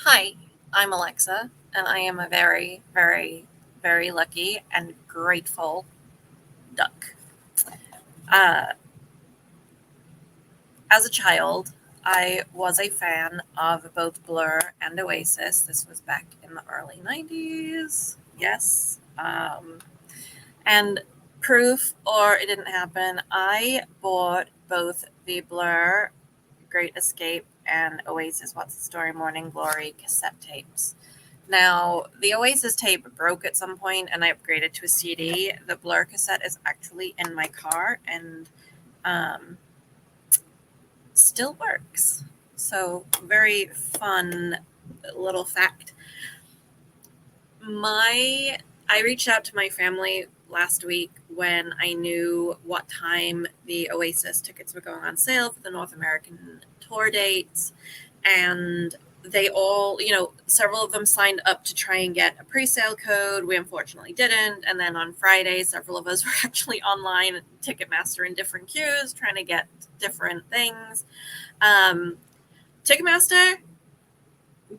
Hi, I'm Alexa, and I am a very, very, very lucky and grateful duck. Uh, as a child, I was a fan of both Blur and Oasis. This was back in the early 90s. Yes. And proof or it didn't happen, I bought both the Blur Great Escape and Oasis What's the Story Morning Glory cassette tapes. Now, the Oasis tape broke at some point and I upgraded to a CD. The Blur cassette is actually in my car and um, still works. So, very fun little fact. My I reached out to my family last week when I knew what time the Oasis tickets were going on sale for the North American tour dates, and they all, several of them signed up to try and get a pre-sale code. We unfortunately didn't, and then on Friday, several of us were actually online at Ticketmaster in different queues trying to get different things. Um, Ticketmaster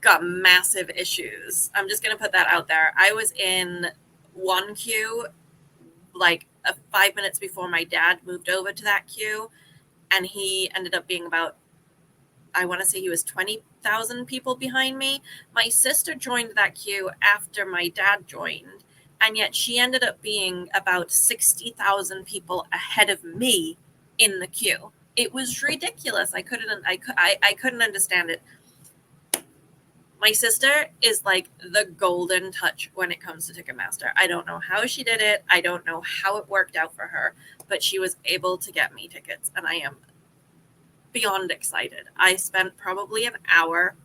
got massive issues. I'm just going to put that out there. I was in one queue like 5 minutes before my dad moved over to that queue, and he ended up being about, I want to say he was 20,000 people behind me. My sister joined that queue after my dad joined, and yet she ended up being about 60,000 people ahead of me in the queue. It was ridiculous. I couldn't understand it. My sister is like the golden touch when it comes to Ticketmaster. I don't know how she did it. I don't know how it worked out for her, but she was able to get me tickets, and I am beyond excited. I spent probably an hour.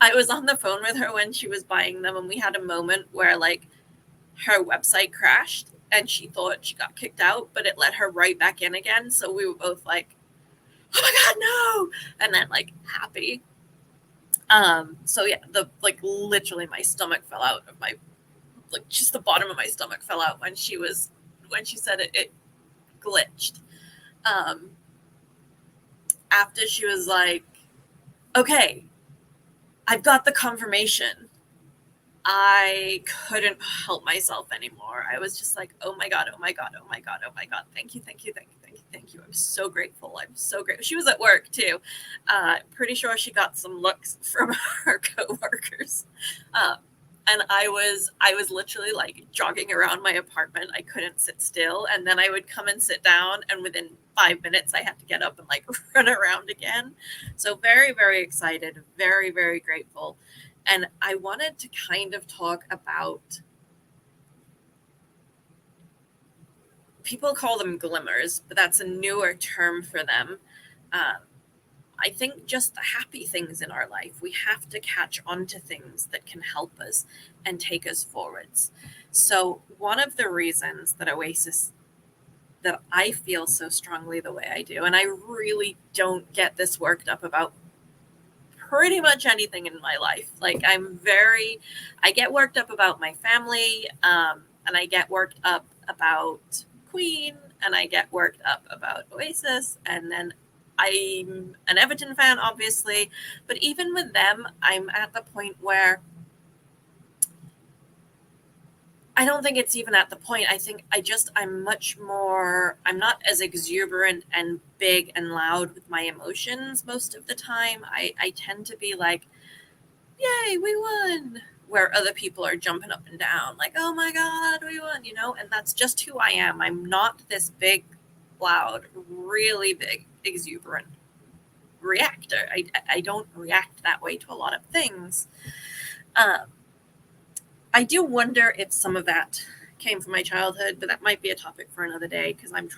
I was on the phone with her when she was buying them, and we had a moment where like her website crashed and she thought she got kicked out, but it let her right back in again. So we were both like, "Oh my god, no!" And then like happy. So yeah, the like literally my stomach fell out of my, like just the bottom of my stomach fell out when she said it glitched. Um, After she was like, "Okay, I've got the confirmation." I couldn't help myself anymore. I was just like, "Oh my god, oh my god, oh my god, oh my god. Thank you, thank you, thank you, thank you, thank you. I'm so grateful. I'm so grateful." She was at work too. Pretty sure she got some looks from her coworkers. Um, and I was literally like jogging around my apartment. I couldn't sit still, and then I would come and sit down, and within 5 minutes I had to get up and like run around again. So very, very excited, very, very grateful. And I wanted to kind of talk about, people call them glimmers, but that's a newer term for them. Um, I think just the happy things in our life. We have to catch on to things that can help us and take us forwards. So, one of the reasons that Oasis, that I feel so strongly the way I do, and I really don't get this worked up about pretty much anything in my life. Like I get worked up about my family, and I get worked up about Queen, and I get worked up about Oasis, and then I'm an Everton fan, obviously. But even with them, I'm at the point where I don't think it's even at the point. I think I'm not as exuberant and big and loud with my emotions most of the time. I tend to be like, "Yay, we won," where other people are jumping up and down, like, "Oh my God, we won," and that's just who I am. I'm not this big, loud, really big, exuberant reactor. I don't react that way to a lot of things. Um, I do wonder if some of that came from my childhood, but that might be a topic for another day because I'm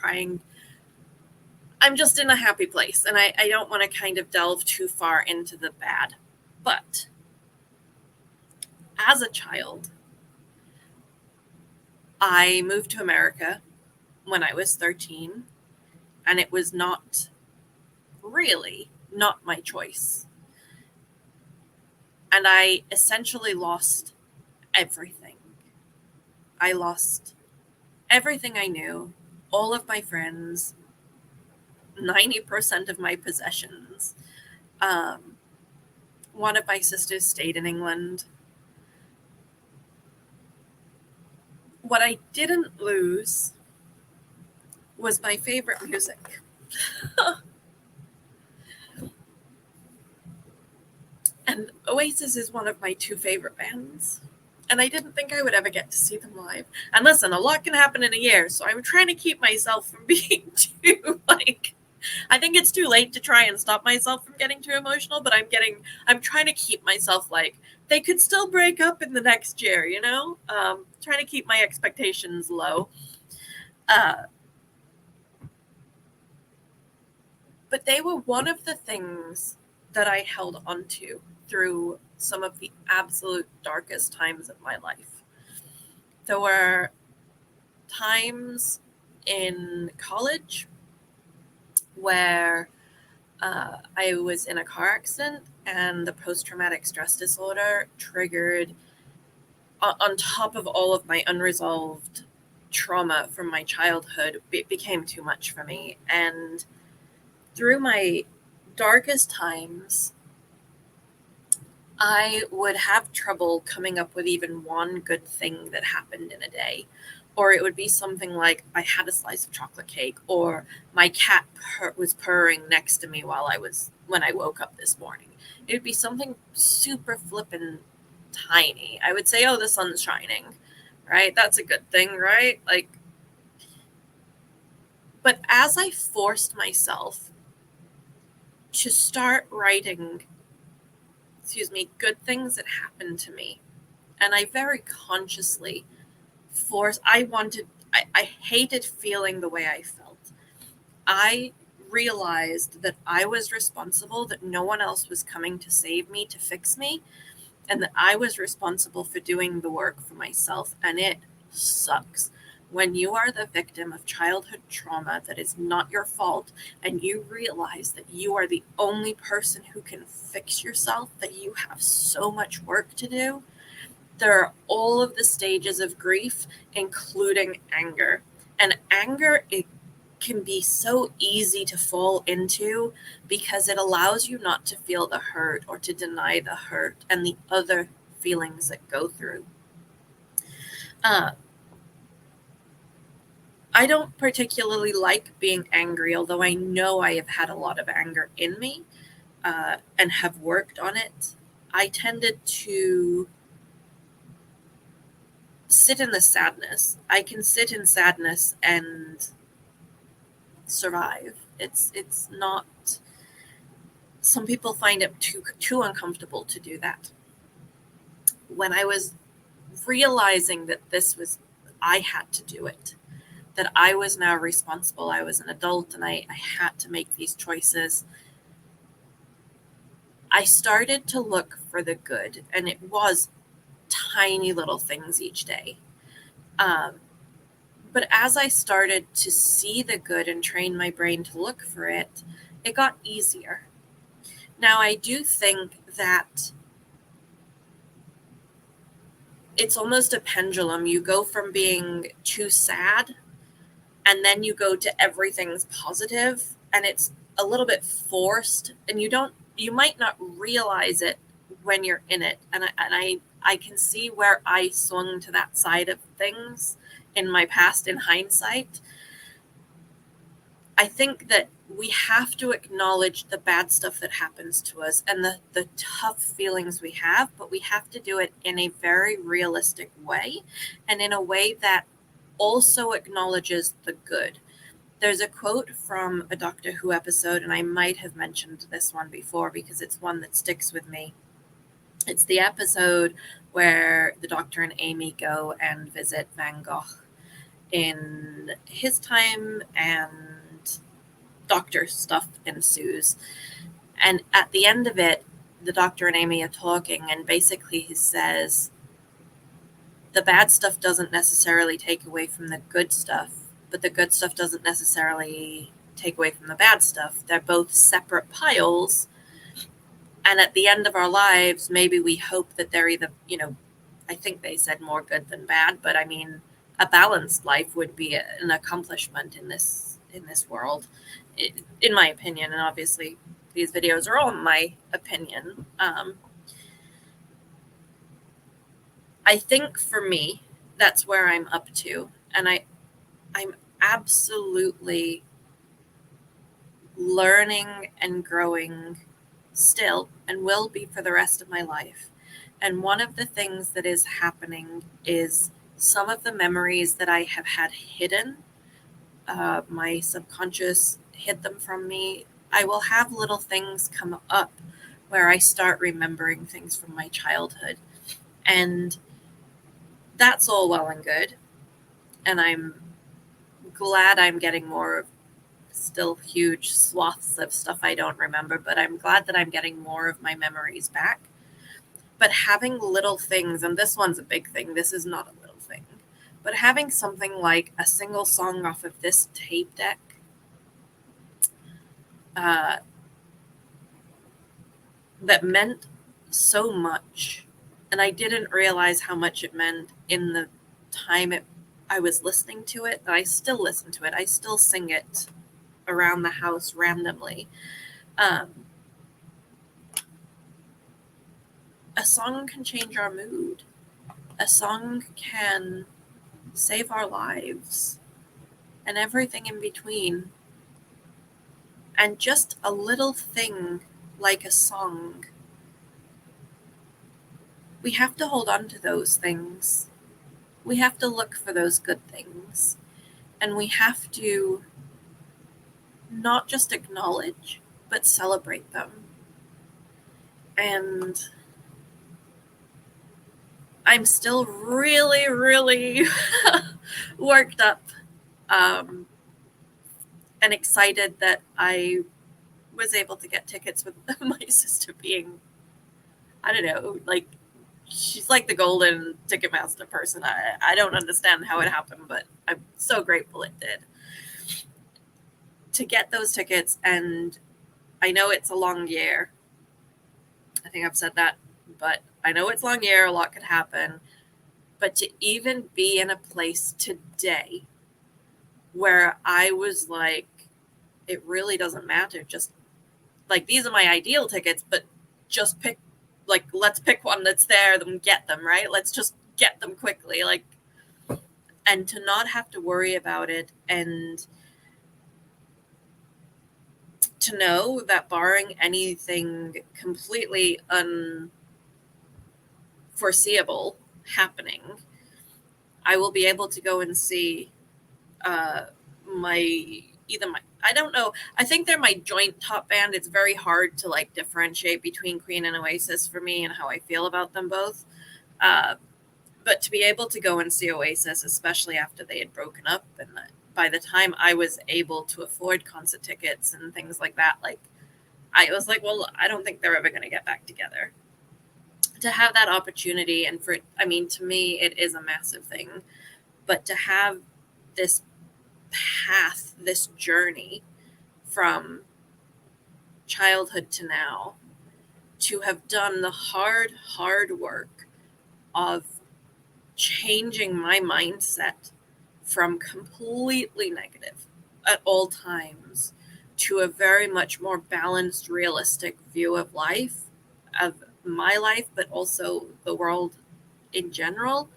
just in a happy place and I don't want to kind of delve too far into the bad. But as a child, I moved to America when I was 13, and it was not my choice. And I essentially lost everything. I lost everything I knew, all of my friends, 90% of my possessions. Um, one of my sisters stayed in England. What I didn't lose was my favorite music. And Oasis is one of my two favorite bands. And I didn't think I would ever get to see them live. And listen, a lot can happen in a year, so I'm trying to keep myself from being too, I think it's too late to try and stop myself from getting too emotional, but I'm trying to keep myself they could still break up in the next year, trying to keep my expectations low. But they were one of the things that I held onto through some of the absolute darkest times of my life. There were times in college where I was in a car accident and the post-traumatic stress disorder triggered, on top of all of my unresolved trauma from my childhood, it became too much for me. And through my darkest times, I would have trouble coming up with even one good thing that happened in a day. Or it would be something like I had a slice of chocolate cake, or my cat was purring next to me when I woke up this morning. It would be something super flippin' tiny. I would say, oh, the sun's shining, right? That's a good thing, right? But as I forced myself to start writing, good things that happened to me, and I very consciously I hated feeling the way I felt. I realized that I was responsible, that no one else was coming to save me, to fix me, and that I was responsible for doing the work for myself. And it sucks when you are the victim of childhood trauma that is not your fault, and you realize that you are the only person who can fix yourself, that you have so much work to do. There are all of the stages of grief, including anger. And anger, it can be so easy to fall into because it allows you not to feel the hurt or to deny the hurt and the other feelings that go through. I don't particularly like being angry, although I know I have had a lot of anger in me and have worked on it. I tended to sit in the sadness. I can sit in sadness and survive. It's not. Some people find it too uncomfortable to do that. When I was realizing that I had to do it, that I was now responsible, I was an adult, and I had to make these choices, I started to look for the good, and it was tiny little things each day. But as I started to see the good and train my brain to look for it, it got easier. Now, I do think that it's almost a pendulum. You go from being too sad, and then you go to everything's positive, and it's a little bit forced, and you might not realize it when you're in it. And I can see where I swung to that side of things in my past, in hindsight. I think that we have to acknowledge the bad stuff that happens to us and the tough feelings we have, but we have to do it in a very realistic way, and in a way that also acknowledges the good. There's a quote from a Doctor Who episode, and I might have mentioned this one before because it's one that sticks with me. It's the episode where the Doctor and Amy go and visit Van Gogh in his time, and Doctor stuff ensues. And at the end of it, the Doctor and Amy are talking, and basically he says, the bad stuff doesn't necessarily take away from the good stuff, but the good stuff doesn't necessarily take away from the bad stuff. They're both separate piles. And at the end of our lives, maybe we hope that they're either, I think they said more good than bad, but I mean, a balanced life would be an accomplishment in this world, in my opinion. And obviously, these videos are all my opinion. I think for me, that's where I'm up to. And I'm absolutely learning and growing still and will be for the rest of my life. And one of the things that is happening is some of the memories that I have had hidden, my subconscious hid them from me. I will have little things come up where I start remembering things from my childhood. And that's all well and good. And I'm glad I'm getting more, still huge swaths of stuff I don't remember, but I'm glad that I'm getting more of my memories back. But having little things, and this one's a big thing, this is not a little thing, but having something like a single song off of this tape deck, that meant so much. And I didn't realize how much it meant in the time I was listening to it. I still listen to it. I still sing it around the house randomly. A song can change our mood. A song can save our lives and everything in between. And just a little thing like a song, we have to hold on to those things. We have to look for those good things. And we have to not just acknowledge, but celebrate them. And I'm still really, really worked up and excited that I was able to get tickets with my sister being, I don't know, like, she's like the golden Ticketmaster person. I don't understand how it happened, but I'm so grateful it did. To get those tickets, and I know it's a long year. I think I've said that, but I know it's a long year, a lot could happen. But to even be in a place today where I was like, it really doesn't matter. Just like, these are my ideal tickets, but just pick, like, let's pick one that's there, then get them, right? Let's just get them quickly. Like, and to not have to worry about it, and to know that barring anything completely unforeseeable happening, I will be able to go and see I don't know, I think they're my joint top band. It's very hard to like differentiate between Queen and Oasis for me and how I feel about them both. But to be able to go and see Oasis, especially after they had broken up, and by the time I was able to afford concert tickets and things like that, like, I was like, well, I don't think they're ever going to get back together. To have that opportunity, and for, I mean, to me, it is a massive thing, but to have this path, this journey from childhood to now, to have done the hard work of changing my mindset from completely negative at all times to a very much more balanced, realistic view of life, of my life, but also the world in general,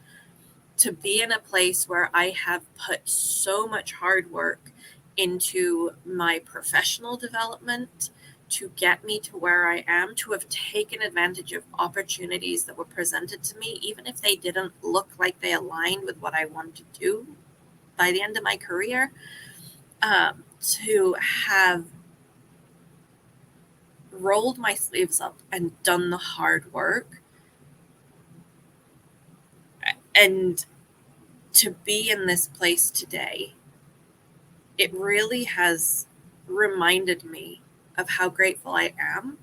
to be in a place where I have put so much hard work into my professional development to get me to where I am, to have taken advantage of opportunities that were presented to me, even if they didn't look like they aligned with what I wanted to do by the end of my career, to have rolled my sleeves up and done the hard work, and to be in this place today, it really has reminded me of how grateful I am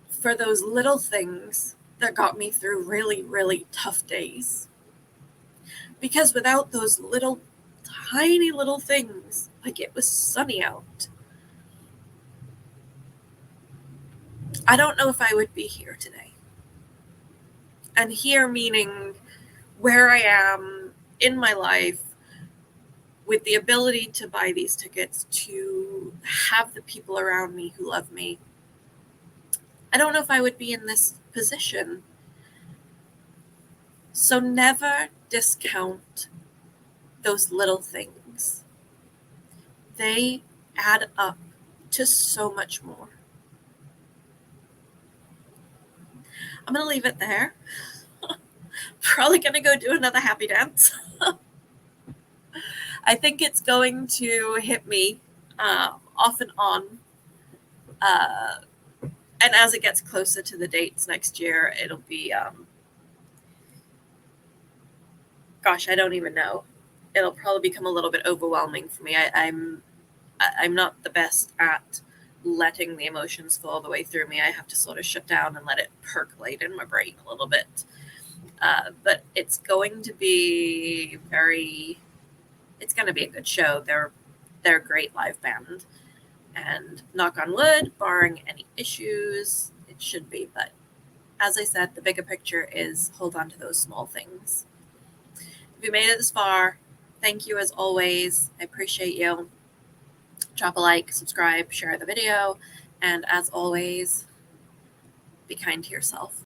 for those little things that got me through really, really tough days. Because without those little, tiny little things, like it was sunny out, I don't know if I would be here today. And here meaning where I am in my life, with the ability to buy these tickets, to have the people around me who love me. I don't know if I would be in this position. So never discount those little things. They add up to so much more. I'm going to leave it there. Probably going to go do another happy dance. I think it's going to hit me off and on. And as it gets closer to the dates next year, it'll be, gosh, I don't even know. It'll probably become a little bit overwhelming for me. I'm not the best at letting the emotions flow all the way through me. I have to sort of shut down and let it percolate in my brain a little bit. But it's going to be it's going to be a good show. They're a great live band. And knock on wood, barring any issues, it should be. But as I said, the bigger picture is hold on to those small things. If you made it this far, thank you as always. I appreciate you. Drop a like, subscribe, share the video, and as always, be kind to yourself.